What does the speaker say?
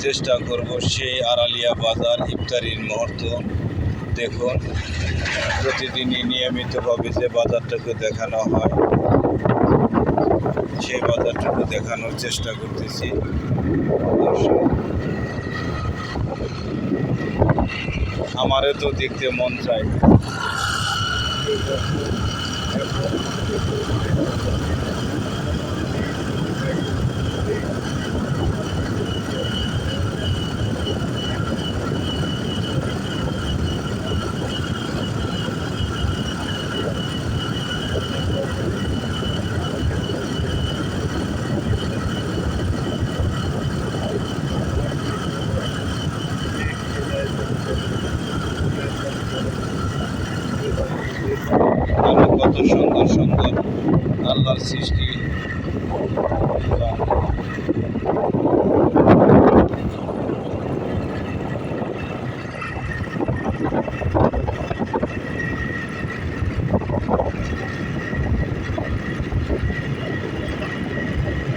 চেষ্টা করব সেই আড়ালিয়া বাজার ইফতারির মুহূর্ত। দেখুন প্রতিদিনই নিয়মিতভাবে যে বাজারটাকে দেখানো হয় সেই বাজারটুকু দেখানোর চেষ্টা করতেছি। আমারও তো দেখতে মন চায়।